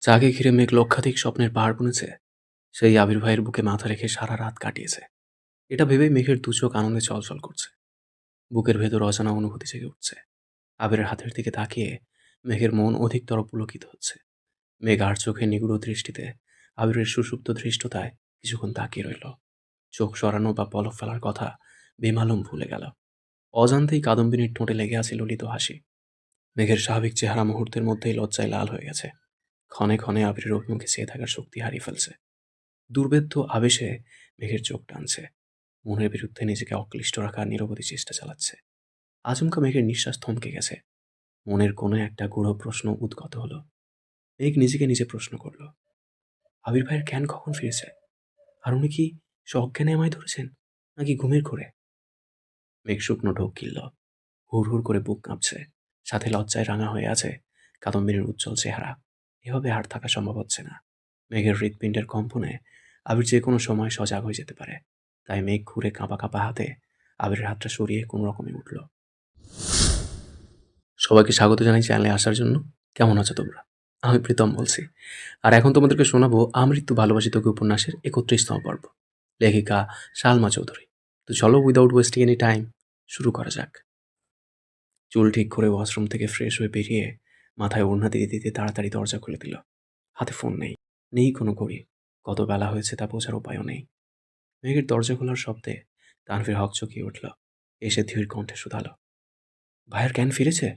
যাকে ঘিরে মেঘ লক্ষাধিক স্বপ্নের পাহাড় বুনেছে, সেই আবির ভাইয়ের বুকে মাথা রেখে সারা রাত কাটিয়েছে। এটা ভেবেই মেঘের দু চোখ আনন্দে চলচল করছে। বুকের ভেতর অজানা অনুভূতি জেগে উঠছে। আবিরের হাতের দিকে তাকিয়ে মেঘের মন অধিকতর পুলকিত হচ্ছে। মেঘ আর চোখে নিগুড় দৃষ্টিতে আবিরের সুষুপ্ত ধৃষ্টতায় কিছুক্ষণ তাকিয়ে রইল। চোখ সরানো বা পলক ফেলার কথা বেমালুম ভুলে গেল। অজান্তেই কাদম্বিনীর ঠোঁটে লেগে আছে ললিত হাসি। মেঘের স্বাভাবিক চেহারা মুহূর্তের মধ্যেই লজ্জায় লাল হয়ে গেছে। ক্ষণে ক্ষণে আবিরের অভিমুখে চেয়ে থাকার শক্তি হারিয়ে ফেলছে। দুর্বেদ্য আবেশে মেঘের চোখ টানছে। মনের বিরুদ্ধে নিজেকে অক্লিষ্ট রাখার নিরবধি চেষ্টা চালাচ্ছে। আচমকা মেঘের নিঃশ্বাস থমকে গেছে। মনের কোনো একটা গূঢ় প্রশ্ন উদ্গত হলো। মেঘ নিজেকে নিজে প্রশ্ন করল, আবির ভাইয়ের জ্ঞান কখন ফিরেছে? আর উনি কি সজ্ঞানে আমায় ধরেছেন, নাকি ঘুমের ঘোরে? মেঘ শুকনো ঢোক গিলল। হুড় হুড় করে বুক কাঁপছে। সাথে লজ্জায় রাঙা হয়ে আছে কাদম্বিনীর উজ্জ্বল চেহারা। এভাবে আর থাকা সম্ভব হচ্ছে না। মেঘের হৃৎপিণ্ডের কম্পনে আবির যে কোনো সময় সজাগ হয়ে যেতে পারে। তাই মেঘ ঘুরে কাঁপা কাঁপা হাতে আবিরের হাতটা সরিয়ে কোনো রকমে উঠল। সবাইকে স্বাগত জানাই চ্যানেলে আসার জন্য। কেমন আছো তোমরা? আমি প্রীতম বলছি। আর এখন তোমাদেরকে শোনাবো আমৃত্যু ভালোবাসি তোকে উপন্যাসের ৩১তম পর্ব। লেখিকা সালমা চৌধুরী। তো চলো, উইদাউট ওয়েস্টিং এনি টাইম শুরু করা যাক। চুল ঠিক করে ওয়াশরুম থেকে ফ্রেশ হয়ে বেরিয়ে মাথায় ওড়না দিতে দিতে তাড়াতাড়ি দরজা খুলে দিল। হাতে ফোন নেই, নেই কোনো ঘড়ি। কত বেলা হয়েছে তা বোঝার উপায়ও নেই। মেঘের দরজা খোলার শব্দে তানভীর হকচকিয়ে উঠল। এসে ধীর কণ্ঠে শুধালো, ভাইয়ের জ্ঞান ফিরেছে?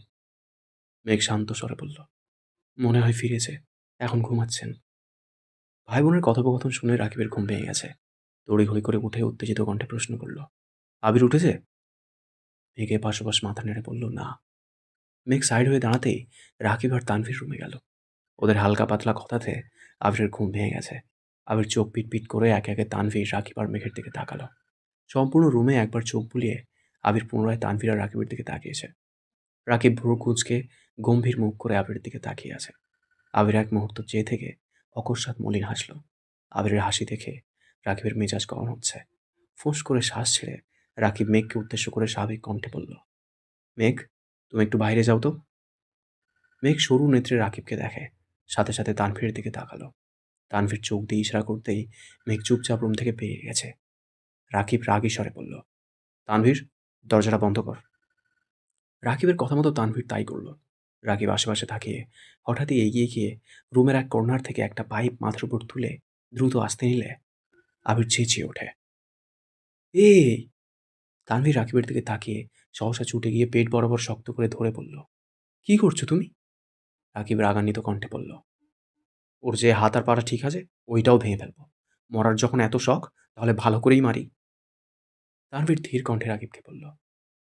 মেঘ শান্ত স্বরে বলল, মনে হয় ফিরেছে, এখন ঘুমাচ্ছেন। ভাই বোনের কথোপকথন শুনে রাকিবের ঘুম ভেঙে গেছে। তড়িঘড়ি করে উঠে উত্তেজিত কণ্ঠে প্রশ্ন করল, আবির উঠেছে? মেঘ এপাশ ওপাশ মাথা নেড়ে বলল, না। মেঘ সাইড হয়ে দাঁড়াতেই রাকিব আর তানভীর রুমে গেল। ওদের হালকা পাতলা কথাতে আবিরের ঘুম ভেঙে গেছে। আবির চোখ পিট পিট করে একে একে তানভীর, রাকিব আর মেঘের দিকে তাকালো। সম্পূর্ণ রুমে একবার চোখ বুলিয়ে আবির পুনরায় তানভীর আর রাকিবের দিকে তাকিয়েছে। রাকিব ভ্রু কুঁচকে গম্ভীর মুখ করে আবিরের দিকে তাকিয়ে আছে। আবির এক মুহূর্ত চেয়ে থেকে অকস্মাৎ মলিন হাসল। আবিরের হাসি দেখে রাকিবের মেজাজ গরম হচ্ছে। ফোঁস করে শ্বাস ছেড়ে রাকিব মেঘকে উদ্দেশ্য করে স্বাভাবিক কণ্ঠে বলল, মেঘ, তুমি একটু বাইরে যাও তো। মেঘ সরু নেত্রে রাকিবকে দেখে, সাথে সাথে তানভীরের দিকে তাকালো। তানভীর চোখ দিয়ে ইশারা করতেই মেঘ চুপচাপ রুম থেকে বেরিয়ে গেছে। রাকিব রাগী স্বরে বলল, তানভীর, দরজাটা বন্ধ কর। রাকিবের কথা মতো তানভীর তাই করল। রাকিব আশেপাশে তাকিয়ে হঠাৎই এগিয়ে গিয়ে রুমের এক কর্নার থেকে একটা পাইপ মাথার উপর তুলে দ্রুত আসতে নিলে আবির চেঁচিয়ে ওঠে, এই! তানভীর রাকিবের দিকে তাকিয়ে সহসা ছুটে গিয়ে পেট বরাবর শক্ত করে ধরে বলল, কি করছো তুমি? রাকিব রাগান্বিত কণ্ঠে বলল, ওর যে হাত আর পাটা ঠিক আছে, ওইটাও ভেঙে ফেলবো। মরার যখন এত শখ, তাহলে ভালো করেই মারি। তানভীর ধীর কণ্ঠে রাকিবকে বলল,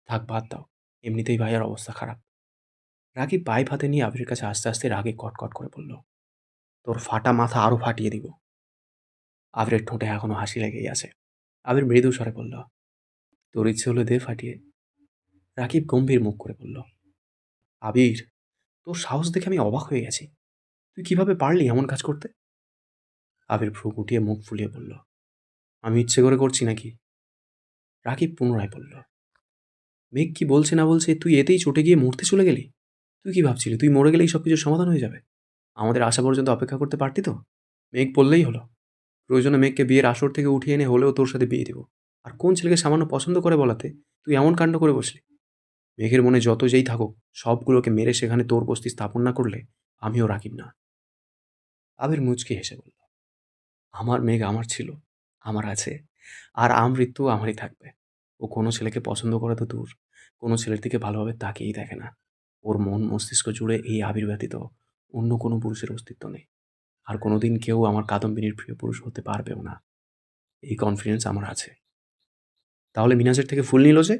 থাক, বাদ দাও, এমনিতেই ভাইয়ার অবস্থা খারাপ। রাকিব পাইপ হাতে নিয়ে আবিরের কাছে আস্তে আস্তে রাগে কটকট করে বলল, তোর ফাটা মাথা আরো ফাটিয়ে দিব। আবিরের ঠোঁটে এখনো হাসি লেগেই আছে। আবির মৃদু স্বরে বলল, তোর ইচ্ছে হলে দে ফাটিয়ে। রাকিব গম্ভীর মুখ করে বলল, আবির, তোর সাহস দেখে আমি অবাক হয়ে গেছি। তুই কিভাবে পারলি এমন কাজ করতে? আবির ভ্রু গুটিয়ে মুখ ফুলিয়ে বলল, আমি ইচ্ছে করে করছি নাকি? রাকিব পুনরায় বলল, মেঘ কি বলছে না বলছে, তুই এতেই চটে গিয়ে মরতে চলে গেলি? তুই কি ভাবছিলি তুই মরে গেলেই সব কিছুর সমাধান হয়ে যাবে? আমাদের আসা পর্যন্ত অপেক্ষা করতে পারতি তো? মেঘ বললেই হলো। প্রয়োজনে মেঘকে বিয়ের আসর থেকে উঠিয়ে এনে হলেও তোর সাথে বিয়ে দিব। আর কোন ছেলেকে সামান্য পছন্দ করে বলাতে তুই এমন কাণ্ড করে বসলি? মেঘের মনে যত যেই থাকুক, সবগুলোকে মেরে সেখানে তোর বস্তি স্থাপন না করলে আমিও রাকিব না। আবির মুচকি হেসে বলল, আমার মেঘ আমার ছিল, আমার আছে, আর আমৃত্যু আমারই থাকবে। ও কোনো ছেলেকে পছন্দ করে তো দূর, কোনো ছেলের দিকে ভালোভাবে তাকিয়েই দেখে না। ওর মন মস্তিষ্ক জুড়ে এই আবির ব্যতীত অন্য কোনো পুরুষের অস্তিত্ব নেই। আর কোনোদিন কেউ আমার কাদম্বিনীর প্রিয় পুরুষ হতে পারবেও না। এই কনফিডেন্স আমার আছে। তাহলে মিনাজের থেকে ফুল নিল যে?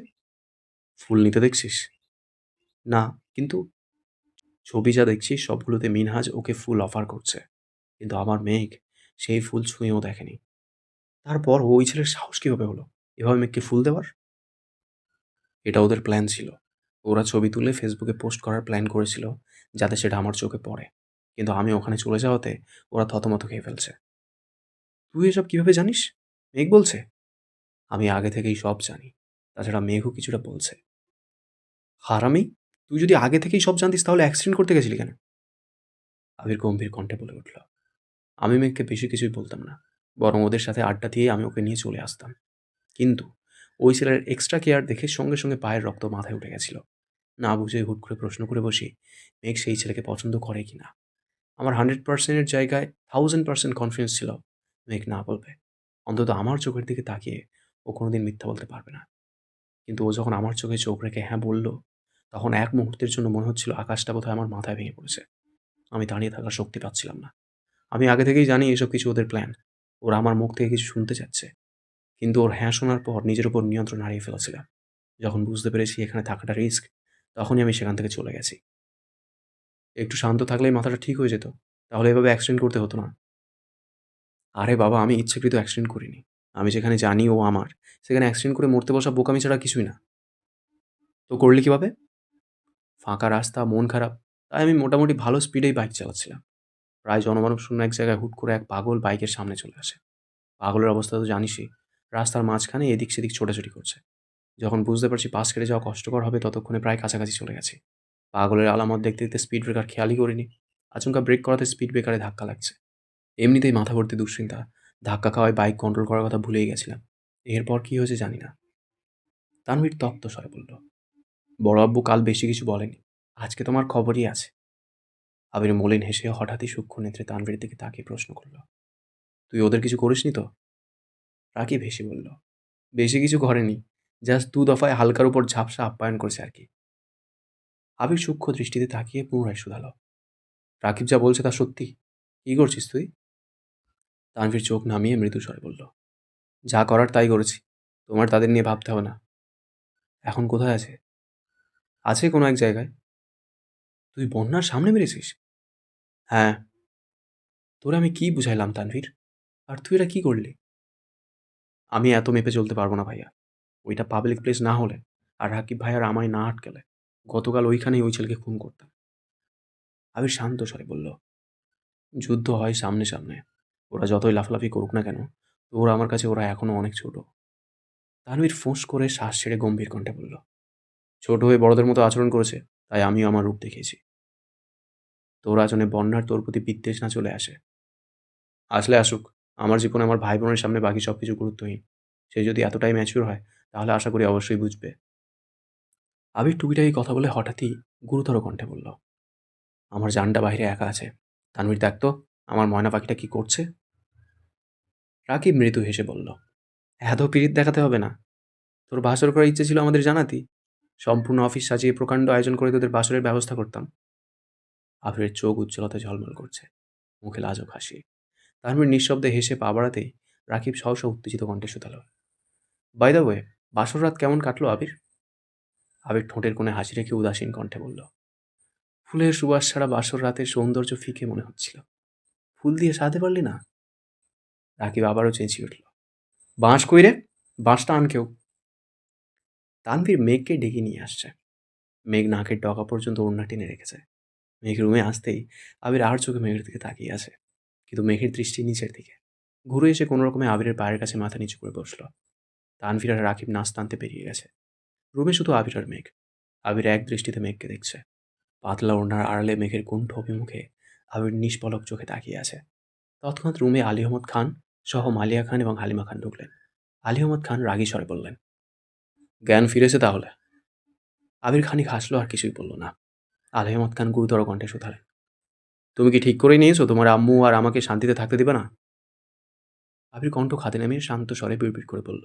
ফুল নিতে দেখছিস? না, কিন্তু ছবি যা দেখছি সবগুলোতে মিনহাজ ওকে ফুল অফার করছে। কিন্তু আমার মেঘ সেই ফুল ছুঁয়েও দেখেনি। তারপর ওই ছেলের সাহস কীভাবে হলো এভাবে মেঘকে ফুল দেওয়ার? এটা ওদের প্ল্যান ছিল। ওরা ছবি তুলে ফেসবুকে পোস্ট করার প্ল্যান করেছিল, যাতে সেটা আমার চোখে পড়ে। কিন্তু আমি ওখানে চলে যাওয়াতে ওরা থতমত খেয়ে ফেলছে। তুই এসব কিভাবে জানিস? মেঘ বলছে? আমি আগে থেকেই সব জানি। তাছাড়া মেঘও কিছুটা বলছে। হারামি, তুই যদি আগে থেকেই সব জানতিস তাহলে অ্যাক্সিডেন্ট করতে গেছিলি কেন? আবির গম্ভীর কণ্ঠে বলে উঠল। আমি মেঘকে বেশি কিছুই বলতাম না, বরং ওদের সাথে আড্ডা দিয়ে আমি ওকে নিয়ে চলে আসতাম। কিন্তু ওই ছেলের এক্সট্রা কেয়ার দেখে সঙ্গে সঙ্গে পায়ের রক্ত মাথায় উঠে গেছিল। না বুঝে হুট করে প্রশ্ন করে বসি, মেঘ সেই ছেলেকে পছন্দ করে কিনা। আমার 100%-এর জায়গায় 1000% কনফিডেন্স ছিল মেঘ না বলবে। অন্তত আমার চোখের দিকে তাকিয়ে ও কোনোদিন মিথ্যা বলতে পারবে না। কিন্তু ও যখন আমার চোখে চোখ রেখে হ্যাঁ বলল, তখন এক মুহূর্তের জন্য মনে হচ্ছিল আকাশটা বোধহয় আমার মাথায় ভেঙে পড়েছে। আমি দাঁড়িয়ে থাকার শক্তি পাচ্ছিলাম না। আমি আগে থেকেই জানি এসব কিছু ওদের প্ল্যান। ওরা আমার মুখ থেকে কিছু শুনতে চাচ্ছে। কিন্তু ওর হ্যাঁ শোনার পর নিজের উপর নিয়ন্ত্রণ হারিয়ে ফেলেছিলাম। যখন বুঝতে পেরেছি এখানে থাকাটা রিস্ক, তখনই আমি সেখান থেকে চলে গেছি। একটু শান্ত থাকলেই মাথাটা ঠিক হয়ে যেত। তাহলে এভাবে অ্যাক্সিডেন্ট করতে হতো না। আরে বাবা, আমি ইচ্ছাকৃত অ্যাক্সিডেন্ট করিনি। আমি যেখানে জানি ও আমার, সেখানে অ্যাক্সিডেন্ট করে মরতে বসা বোকামি ছাড়া কিছুই না। তো করলি কিভাবে? ফাঁকা রাস্তা, মন খারাপ, তাই আমি মোটামুটি ভালো স্পিডেই বাইক চালাচ্ছিলাম। প্রায় জনমানব শূন্য এক জায়গায় হুট করে এক পাগল বাইকের সামনে চলে আসে। পাগলের অবস্থা তো জানিসই, রাস্তার মাঝখানে এদিক সেদিক ছোটাছুটি করছে। যখন বুঝতে পারছি পাশ কেটে যাওয়া কষ্টকর হবে, ততক্ষণে প্রায় কাছাকাছি চলে গেছি। পাগলের আলামত দেখতে দেখতে স্পিড ব্রেকার খেয়ালই করিনি। আচমকা ব্রেক করাতে স্পিড ব্রেকারে ধাক্কা লাগছে। এমনিতেই মাথা ভর্তি দুশ্চিন্তা, ধাক্কা খাওয়ায় বাইক কন্ট্রোল করার কথা ভুলেই গেছিলাম। এরপর কি হয়েছে জানি না। তানভীর তপ্ত স্বরে বলল, বড় আব্বু কাল বেশি কিছু বলেনি, আজকে তোমার খবরই আছে। আবির মলিন হেসে হঠাৎই সূক্ষ্ম নেত্রে তানভীরের দিকে তাকিয়ে প্রশ্ন করল, তুই ওদের কিছু করিসনি তো? রাকিব হেসে বলল, বেশি কিছু করেনি, জাস্ট দু দফায় হালকার উপর ঝাপসা আপ্যায়ন করেছে আর কি। আবির সূক্ষ্ম দৃষ্টিতে তাকিয়ে পুনরায় শুধালো, রাকিব যা বলছে তা সত্যি? কি করছিস তুই? তানভীর চোখ নামিয়ে মৃদু স্বরে বলল, যা করার তাই করেছি, তোমার তাদের নিয়ে ভাবতে হবে না। এখন কোথায় আছে? আছে কোনো এক জায়গায়। তুই বন্যার সামনে মেরেছিস? হ্যাঁ। তোরে আমি কি বুঝাইলাম তানভীর, আর তুই এটা কি করলি? আমি এত মেপে চলতে পারবো না ভাইয়া। ওইটা পাবলিক প্লেস না হলে, আর রাকিব ভাইয়ার আমায় না আটকালে, গতকাল ওইখানেই ওই ছেলেকে খুন করতাম। আবির শান্ত স্বরে বলল, যুদ্ধ হয় সামনে সামনে, ওরা যতই লাফালাফি করুক না কেন, তো ওরা আমার কাছে ওরা এখনো অনেক ছোট। তানভীর ফোঁস করে শ্বাস ছেড়ে গম্ভীর কণ্ঠে বলল, ছোট হয়ে বড়দের মতো আচরণ করেছে, তাই আমিও আমার রূপ দেখিয়েছি। তোর আচরণে বন্যার তোর প্রতি বিদ্বেষ না চলে আসে। আসলে আসুক, আমার জীবনে আমার ভাই বোনের সামনে বাকি সব কিছু গুরুত্বহীন। সে যদি এতটাই ম্যাচিওর হয়, তাহলে আশা করি অবশ্যই বুঝবে। আবির টুকিটাকি কথা বলে হঠাৎই গুরুতর কণ্ঠে বলল, আমার জানটা বাইরে একা আছে। তানভীর দেখ তো, আমার ময়না পাখিটা কি করছে? রাকিব মৃদু হেসে বলল, এত পিরিত দেখাতে হবে না। তোর বাসর করার ইচ্ছে ছিল আমাদের জানাতি, সম্পূর্ণ অফিস সাজিয়ে প্রকাণ্ড আয়োজন করে তোদের বাসরের ব্যবস্থা করতাম। আবিরের চোখ উজ্জ্বলতায় ঝলমল করছে, মুখে লাজক হাসি। তানভীর নিঃশব্দে হেসে পা বাড়াতেই রাকিব সহসা উত্তেজিত কণ্ঠে শুধালো, বাই দ্য ওয়ে, বাসর রাত কেমন কাটলো আবির? আবির ঠোঁটের কোণে হাসি রেখে উদাসীন কণ্ঠে বলল, ফুলের সুবাস ছাড়া বাসর রাতের সৌন্দর্য ফিকে মনে হচ্ছিল। ফুল দিয়ে সাজাতে পারলি না? রাকিব আবারও চেঁচিয়ে উঠল, বাঁশ কই রে, বাঁশটা আন কেউ। তানভীর মেঘকে ডেকে নিয়ে আসছে। মেঘ নাকের ডগা পর্যন্ত ওড়না টেনে রেখেছে। মেঘ রুমে আসতেই আবির আর চোখে মেঘের দিকে তাকিয়ে আছে, কিন্তু মেঘের দৃষ্টি নিচের দিকে। ঘুরে এসে কোনো রকমে আবিরের পায়ের কাছে মাথা নিচু করে বসল। তানভীর আর রাকিব নাস্তা আনতে বেরিয়ে গেছে। রুমে শুধু আবির আর মেঘ। আবির এক দৃষ্টিতে মেঘকে দেখছে। পাতলা ওড়নার আড়ালে মেঘের কুণ্ঠ অভিমুখে আবির নিষ্পলক চোখে তাকিয়ে আছে। তৎক্ষণাৎ রুমে আলী আহমদ খান সহ মালিয়া খান এবং হালিমা খান ঢুকলেন। আলী আহমদ খান রাগী স্বরে বললেন, জ্ঞান ফিরেছে তাহলে? আবির খানিক হাসলো, আর কিছুই বলল না। আলী আহমদ খান গুরুতর কণ্ঠে শুধালেন, তুমি কি ঠিক করেই নিয়েছো তোমার আম্মু আর আমাকে শান্তিতে থাকতে দিবে না? আবির কণ্ঠ খাতে নামিয়ে শান্ত স্বরে বিড়বিড় করে বলল,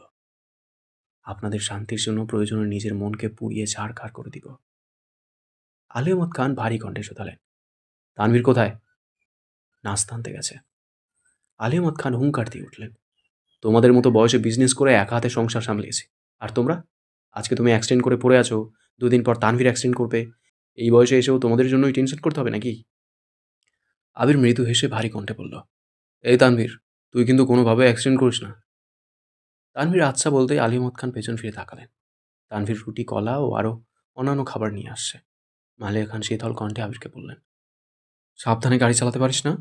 আপনাদের শান্তির জন্য প্রয়োজনে নিজের মনকে পুড়িয়ে ছাড়খাড় করে দিব। আলী আহমদ খান ভারী কণ্ঠে শুধালেন, তানভীর কোথায়? নাস্তা আনতে গেছে। আলী আহমদ খান হুঙ্কার দিয়ে উঠলেন, তোমাদের মতো বয়সে বিজনেস করে একা হাতে সংসার সামলিয়েছি, আর তোমরা? আজকে তুমি অ্যাক্সিডেন্ট করে পড়ে আছো, দুদিন পর তানভীর অ্যাক্সিডেন্ট করবে, এই বয়সে এসেও তোমাদের জন্যই টেনশন করতে হবে নাকি? আবির মৃদু হেসে ভারী কণ্ঠে বলল, এই তানভীর, তুই কিন্তু কোনোভাবে অ্যাক্সিডেন্ট করিস না। তানভীর আচ্ছা বলতেই আলী আহমদ খান পেছন ফিরে তাকালেন। তানভীর রুটি, কলা ও আরও অন্যান্য খাবার নিয়ে আসছে। মালিয়া খান শীতল কণ্ঠে আবিরকে বললেন, সাবধানে গাড়ি চালাতে পারিস না?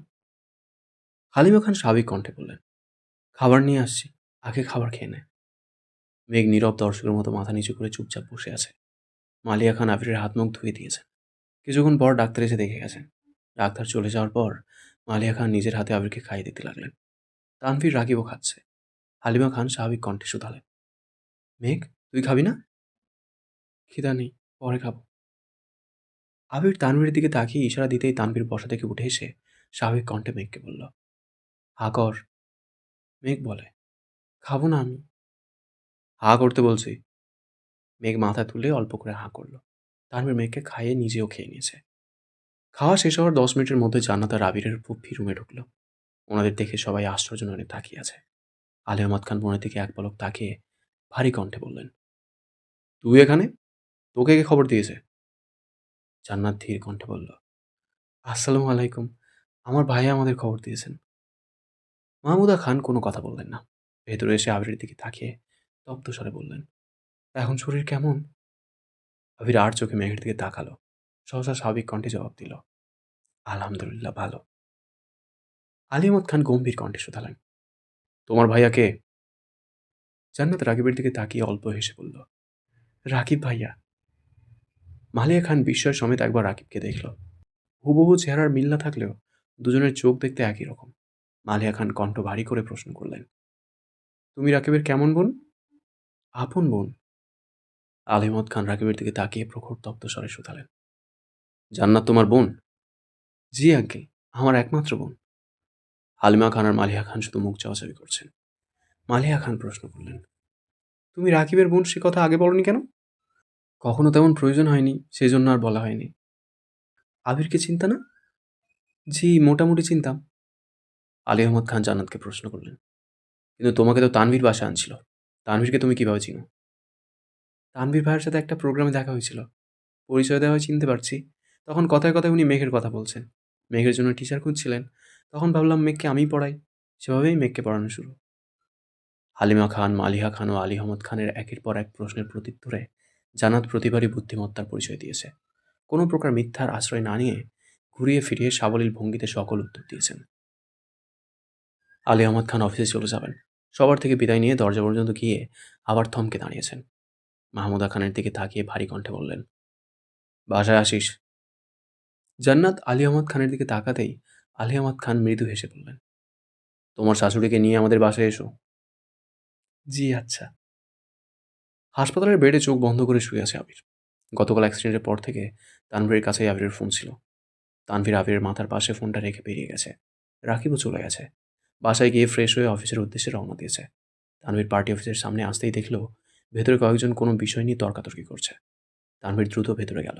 হালিমা খান স্বাভাবিক কণ্ঠে বললেন, খাবার নিয়ে আসছি, আগে খাবার খেয়ে নে। মেঘ নীরব দর্শকের মতো মাথা নিচু করে চুপচাপ বসে আছে। মালিয়া খান আবিরের হাত মুখ ধুয়ে দিয়েছেন। কিছুক্ষণ পর ডাক্তার এসে দেখে গেছেন। ডাক্তার চলে যাওয়ার পর মালিয়া খান নিজের হাতে আবিরকে খাইয়ে দিতে লাগলেন। তানভীর রাগিবও খাচ্ছে। হালিমা খান স্বাভাবিক কণ্ঠে শুধালেন, মেঘ, তুই খাবি না? খিদা নেই, পরে খাবো। আবির তানভীরের দিকে তাকিয়ে ইশারা দিতেই তানভীর বসা থেকে উঠে এসে স্বাভাবিক কণ্ঠে মেঘকে বলল, হা কর। মেঘ বলে, খাবো না আমি। হা করতে বলছি। মেঘ মাথা তুলে অল্প করে হা করলো। তানভীর মেঘকে খাইয়ে নিজেও খেয়ে নিয়েছে। খাওয়া শেষ হওয়ার 10 মিনিটের মধ্যে জান্নাত আর আবিরের ফুফি রুমে ঢুকলো। ওনাদের দেখে সবাই আশ্চর্য নয়নে তাকিয়ে আছে। আলী আহমদ খান বোনের দিকে এক পলক তাকিয়ে ভারী কণ্ঠে বললেন, তুই এখানে? তোকে কে খবর দিয়েছে? জান্নাত ধীর কণ্ঠে বলল, আসসালামু আলাইকুম, আমার ভাই আমাদের খবর দিয়েছেন। মাহমুদা খান কোনো কথা বললেন না। ভেতরে এসে আবিরের দিকে তাকিয়ে তপ্ত স্বরে বললেন, এখন শরীর কেমন? আবির আর চোখে মেঘের দিকে তাকালো। সহসা স্বাভাবিক কণ্ঠে জবাব দিল, আলহামদুলিল্লাহ ভালো। আলী আহমদ খান গম্ভীর কণ্ঠে শুধালেন, তোমার ভাইয়া কে? জান্নাত রাকিবের দিকে তাকিয়ে অল্প হেসে বলল, রাকিব ভাইয়া। মালিয়া খান বিস্ময় সমেত একবার রাকিবকে দেখল। হুবহু চেহারার মিল না থাকলেও দুজনের চোখ দেখতে একই রকম। মালিয়া খান কণ্ঠ ভারী করে প্রশ্ন করলেন, তুমি রাকিবের কেমন বোন? আপন বোন। আলিমত খান রাকিবের দিকে তাকিয়ে প্রখর তপ্ত স্বরে শুধালেন, জান্নাত তোমার বোন? জি আঙ্কেল, আমার একমাত্র বোন। হালিমা খান আর মালিয়া খান শুধু মুখ চাওয়াচাবি করছেন। মালিয়া খান প্রশ্ন করলেন, তুমি রাকিবের বোন সে কথা আগে বলনি কেন? কখনো তেমন প্রয়োজন হয়নি, সেই জন্য আর বলা হয়নি। আবিরকে চিন্তা না? জি মোটামুটি চিনতাম। আলী আহমদ খান জান্নাতকে প্রশ্ন করলেন, কিন্তু তোমাকে তো তানভীর বাসা আনছিল, তানভীরকে তুমি কিভাবে চিনো? তানভীর ভাইয়ের সাথে একটা প্রোগ্রামে দেখা হয়েছিল, পরিচয় দেওয়া হয় চিনতে পারছি। তখন কথায় কথায় উনি মেঘের কথা বলছেন, মেঘের জন্য টিচার খুঁজছিলেন। তখন ভাবলাম মেঘকে আমিই পড়াই, সেভাবেই মেঘকে পড়ানো শুরু। হালিমা খান, মালিহা খান ও আলী আহমদ খানের একের পর এক প্রশ্নের প্রত্যুত্তরে জান্নাত প্রতিবারই বুদ্ধিমত্তার পরিচয় দিয়েছে। কোনো প্রকার মিথ্যার আশ্রয় না নিয়ে ঘুরিয়ে ফিরিয়ে সাবলীল ভঙ্গিতে সকল উত্তর দিয়েছেন। আলী আহমদ খান অফিসে চলে যাবেন। সবার থেকে বিদায় নিয়ে দরজা পর্যন্ত গিয়ে আবার থমকে দাঁড়িয়েছেন। মাহমুদা খানের দিকে তাকিয়ে ভারী কণ্ঠে বললেন, বাসায় আসিস? জান্নাত আলী আহমদ খানের দিকে তাকাতেই আলী আহমদ খান মৃদু হেসে বললেন, তোমার শাশুড়িকে নিয়ে আমাদের বাসায় এসো। জি আচ্ছা। হাসপাতালের বেডে চোখ বন্ধ করে শুয়ে আছে আবির। গতকাল অ্যাক্সিডেন্টের পর থেকে তানভীরের কাছেই আবিরের ফোন ছিল। তানভীর আবিরের মাথার পাশে ফোনটা রেখে বেরিয়ে গেছে। রাকিবও চলে গেছে। বাসায় গিয়ে ফ্রেশ হয়ে অফিসের উদ্দেশ্যে রওনা দিয়েছে। তানভীর পার্টি অফিসের সামনে আসতেই দেখল ভেতরে কয়েকজন কোনো বিষয় নিয়ে তর্কাতর্কি করছে। তানভীর দ্রুত ভেতরে গেল।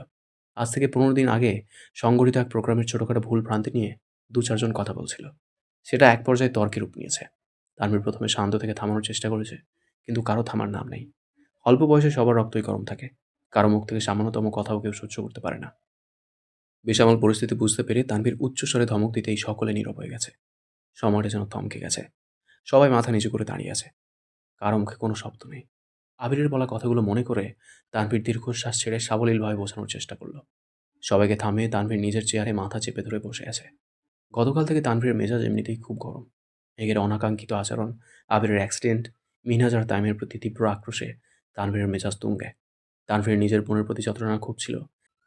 আজ থেকে 15 দিন আগে সংগঠিত এক প্রোগ্রামের ছোটখাটো ভুল ভ্রান্তি নিয়ে 2-4 জন কথা বলছিল। সেটা এক পর্যায়ে তর্কে রূপ নিয়েছে। তানভীর প্রথমে শান্ত থেকে থামানোর চেষ্টা করেছে, কিন্তু কারো থামার নাম নেই। অল্প বয়সে সবার রক্তই গরম থাকে। কারো মুখ থেকে সামান্যতম কথাও কেউ সহ্য করতে পারে না। বেসামাল পরিস্থিতি বুঝতে পেরে তানভীর উচ্চস্বরে ধমক দিতেই সকলে নীরব হয়ে গেছে। সময়টা যেন থমকে গেছে। সবাই মাথা নিচু করে দাঁড়িয়ে আছে। কারো মুখে কোনো শব্দ নেই। আবিরের বলা কথাগুলো মনে করে তানভীর দীর্ঘশ্বাস ছেড়ে সাবলীলভাবে বোঝানোর চেষ্টা করল। সবাইকে থামিয়ে তানভীর নিজের চেয়ারে মাথা চেপে ধরে বসে আছে। গতকাল থেকে তানভীরের মেজাজ এমনিতেই খুব গরম। মেঘের অনাকাঙ্ক্ষিত আচরণ, আবিরের অ্যাক্সিডেন্ট, মিনহাজ আর তাইমের প্রতি তীব্র আক্রোশে তানভীরের মেজাজ তুঙ্গে। তানভীর নিজের বোনের প্রতি যতটা না খুব ছিল,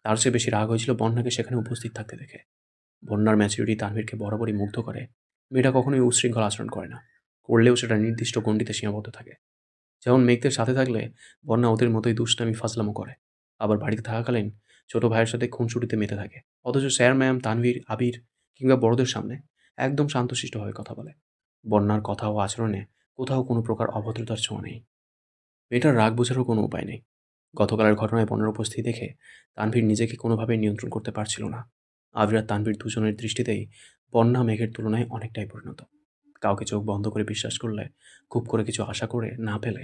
তার চেয়ে বেশি রাগ হয়েছিল বন্যাকে সেখানে উপস্থিত থাকতে দেখে। বন্যার ম্যাচুরিটি তানভীরকে বরাবরই মুগ্ধ করে। মেয়েটা কখনোই উচ্ছৃঙ্খল আচরণ করে না। করলেও সেটা নির্দিষ্ট গণ্ডিতে সীমাবদ্ধ থাকে। যেমন মেঘদের সাথে থাকলে বন্যা ওদের মতোই দুষ্টামি ফাজলামো করে। আবার বাড়িতে থাকাকালীন ছোট ভাইয়ের সাথে খুনসুটিতে মেতে থাকে। অথচ স্যার ম্যাম, তানভীর, আবির কিংবা বড়দের সামনে একদম শান্তশিষ্টভাবে কথা বলে। বন্যার কথা ও আচরণে কোথাও কোনো প্রকার অভদ্রতার ছোঁয়া নেই। মেয়েটার রাগ বোঝারও কোনো উপায় নেই। গতকালের ঘটনায় বন্যার উপস্থিতি দেখে তানভীর নিজেকে কোনোভাবেই নিয়ন্ত্রণ করতে পারছিল না। আবির আর তানভীর দুজনের দৃষ্টিতেই বন্যা মেঘের তুলনায় অনেকটাই পরিণত। কাউকে চোখ বন্ধ করে বিশ্বাস করলে, খুব করে কিছু আশা করে না পেলে,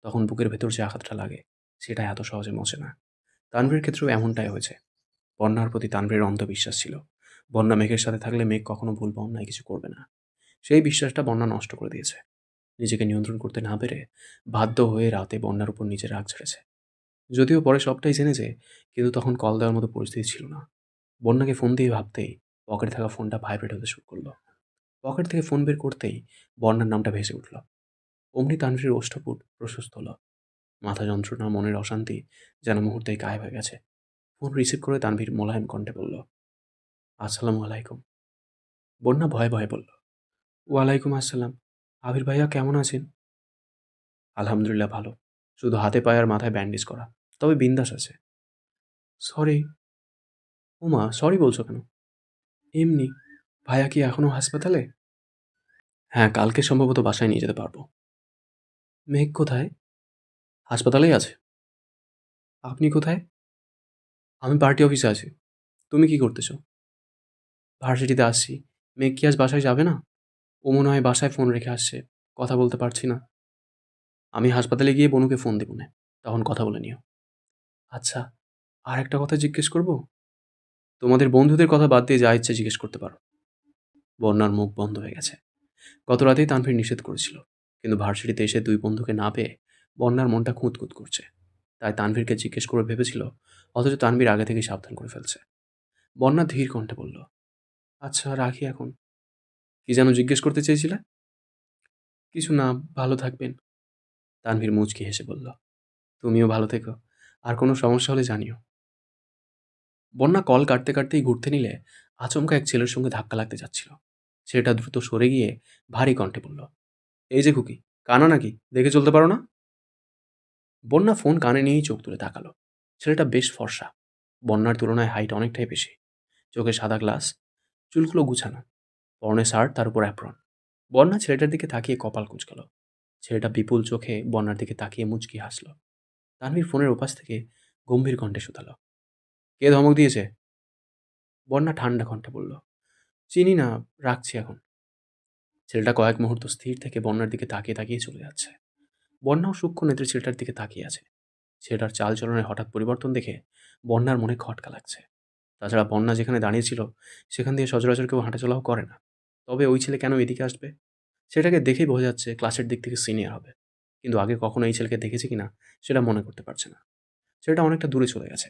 তখন বুকের ভেতর যে আঘাতটা লাগে সেটা এত সহজে মোছে না। তানভীরের ক্ষেত্রেও এমনটাই হয়েছে। বন্যার প্রতি তানভীরের অন্ধবিশ্বাস ছিল। বন্যা মেঘের সাথে থাকলে মেঘ কখনো ভুল বা অন্যায় কিছু করবে না। সেই বিশ্বাসটা বন্যা নষ্ট করে দিয়েছে। নিজেকে নিয়ন্ত্রণ করতে না পেরে বাধ্য হয়ে রাতে বন্যার উপর নিজের রাগ ছেড়েছে। যদিও পরে সবটাই জেনেছে, কিন্তু তখন কল দেওয়ার মতো পরিস্থিতি ছিল না। বন্যাকে ফোন দিয়ে ভাবতেই পকেটে থাকা ফোনটা ভাইব্রেট হতে শুরু করলো। পকেট থেকে ফোন বের করতেই বন্যার নামটা ভেসে উঠল। অমনি তানভীরের ওষ্ঠপুট প্রশস্ত হলো। মাথা যন্ত্রণা, মনের অশান্তি যেন মুহূর্তেই গায়েব হয়ে গেছে। ফোন রিসিভ করে তানভীর মোলায়েম কণ্ঠে বলল, আসসালামু আলাইকুম। বন্যা ভয়ে ভয়ে বলল, ওয়ালাইকুম আসসালাম। আবির ভাইয়া কেমন আছেন? আলহামদুলিল্লাহ ভালো। শুধু হাতে পায়ে আর মাথায় ব্যান্ডেজ করা, তবে বিন্দাস আছে। সরি। ওমা, সরি বলছো কেন? এমনি। ভাইয়া কি এখনো হাসপাতালে? হ্যাঁ, কালকে সম্ভবত বাসায় নিয়ে যেতে পারবো। মেঘ কোথায়? হাসপাতালেই আছে। আপনি কোথায়? আমি পার্টি অফিসে আছি। তুমি কি করতেছো? ভার্সিটিতে আসছি। মেঘ কি আজ বাসায় যাবে না? ও মনে হয় বাসায় ফোন রেখে আসছে। কথা বলতে পারছি না। আমি হাসপাতালে গিয়ে বনুকে ফোন দেবো না, তখন কথা বলে নিও। আচ্ছা, আর একটা কথা জিজ্ঞেস করব? তোমাদের বন্ধুদের কথা বাদ দিয়ে যা ইচ্ছে জিজ্ঞেস করতে পারো। বন্যার মুখ বন্ধ হয়ে গেছে। গত রাতেই তানভীর নিষেধ করেছিল, কিন্তু ভার্সিটিতে এসে দুই বন্ধুকে না পেয়ে বন্যার মনটা খুঁতখুত করছে। তাই তানভীরকে জিজ্ঞেস করে ভেবেছিল, অথচ তানভীর আগে থেকেই সাবধান করে ফেলছে। বন্যা ধীর কণ্ঠে বলল, আচ্ছা রাখি এখন। কি যেন জিজ্ঞেস করতে চেয়েছিলে? কিছু না, ভালো থাকবেন। তানভীর মুচকি হেসে বলল, তুমিও ভালো থেকো। আর কোনো সমস্যা হলে জানিও। বন্যা কল কাটতে কাটতেই ঘুরতে নিলে আচমকা এক ছেলের সঙ্গে ধাক্কা লাগতে যাচ্ছিল। ছেলেটা দ্রুত সরে গিয়ে ভারী কণ্ঠে বলল, এই যে খুকি, কানা নাকি, দেখে চলতে পারো না? বন্যা ফোন কানে নিয়েই চোখ তুলে তাকালো। ছেলেটা বেশ ফর্সা, বন্যার তুলনায় হাইট অনেকটাই বেশি। চোখে সাদা গ্লাস, চুলগুলো গুছানো, পরনে শার্ট, তার উপর অ্যাপ্রন। বন্যা ছেলেটার দিকে তাকিয়ে কপাল কুঁচকাল। ছেলেটা বিপুল চোখে বন্যার দিকে তাকিয়ে মুচকি হাসল। তানভীর ফোনের ওপাশ থেকে গম্ভীর কণ্ঠে শুধালো, কে ধমক দিয়েছে? বন্যা ঠান্ডা কণ্ঠে বলল, চিনি না, রাখছি এখন। ছেলেটা কয়েক মুহূর্ত স্থির থেকে বন্যার দিকে তাকিয়ে তাকিয়ে চলে যাচ্ছে। বন্যাও সূক্ষ্ম নেত্রে ছেলেটার দিকে তাকিয়ে আছে। ছেলেটার চালচলনে হঠাৎ পরিবর্তন দেখে বন্যার মনে খটকা লাগছে। তাছাড়া বন্যা যেখানে দাঁড়িয়েছিল সেখান দিয়ে সচরাচর কেউ হাঁটাচলাও করে না। তবে ওই ছেলে কেন এদিকে আসবে? সেটাকে দেখেই বোঝা যাচ্ছে ক্লাসের দিক থেকে সিনিয়র হবে। কিন্তু আগে কখনো এই ছেলেকে দেখেছে কিনা সেটা মনে করতে পারছে না। ছেলেটা অনেকটা দূরে চলে গেছে।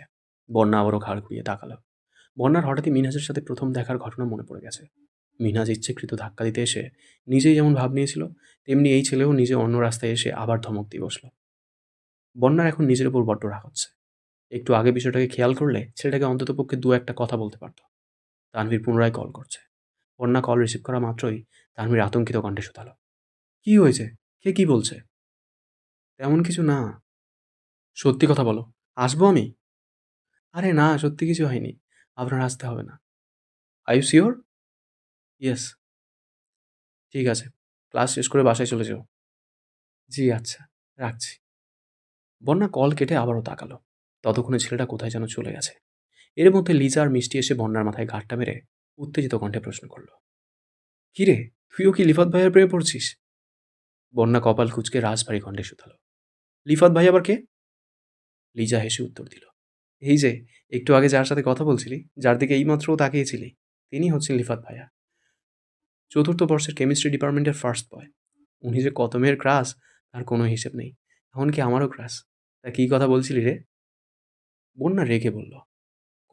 বন্যা আবারও ঘাড় ঘুরিয়ে তাকালো। বন্যার হঠাৎই মিনহাজের সাথে প্রথম দেখার ঘটনা মনে পড়ে গেছে। মিনহাজ ইচ্ছাকৃত ধাক্কা দিতে এসে নিজেই যেমন ভাব নিয়েছিল, তেমনি এই ছেলেও নিজে অন্য রাস্তায় এসে আবার ধমক দিয়ে বসল। বন্যার এখন নিজের উপর বড্ড রাগ হচ্ছে। একটু আগে বিষয়টাকে খেয়াল করলে ছেলেটাকে অন্ততপক্ষে দু একটা কথা বলতে পারত। তানভীর পুনরায় কল করছে। বন্যা কল রিসিভ করা মাত্রই তানভীর আতঙ্কিত কণ্ঠে শুধালো, কি হয়েছে? কে কি বলছে? তেমন কিছু না। সত্যি কথা বলো, আসবো আমি? আরে না, সত্যি কিছু হয়নি। আপনার আসতে হবে না। Are you sure? ইয়েস। ঠিক আছে, ক্লাস শেষ করে বাসায় চলে যাও। জি আচ্ছা, রাখছি। বন্যা কল কেটে আবারও তাকালো। ততক্ষণে ছেলেটা কোথায় যেন চলে গেছে। এর মধ্যে লিজা আর মিষ্টি এসে বন্যার মাথায় ঘাটটা মেরে উত্তেজিত কণ্ঠে প্রশ্ন করলো, কিরে, তুইও কি লিফাত ভাইয়ের প্রেমে পড়ছিস? বন্যা কপাল কুঁচকে রাজভারী কণ্ঠে শুধালো, লিফাত ভাই আবার কে? লিজা হেসে উত্তর দিল, এই যে একটু আগে যার সাথে কথা বলছিলি, যার দিকে এইমাত্র তাকিয়েছিলি, তিনি হচ্ছেন লিফাত ভাইয়া। চতুর্থ বর্ষের কেমিস্ট্রি ডিপার্টমেন্টের ফার্স্ট বয়। উনি যে কত মেয়ের ক্রাশ তার কোনো হিসেব নেই। এমনকি আমারও ক্রাশ। তা কী কথা বলছিলি রে? বন্যা রেগে বলল,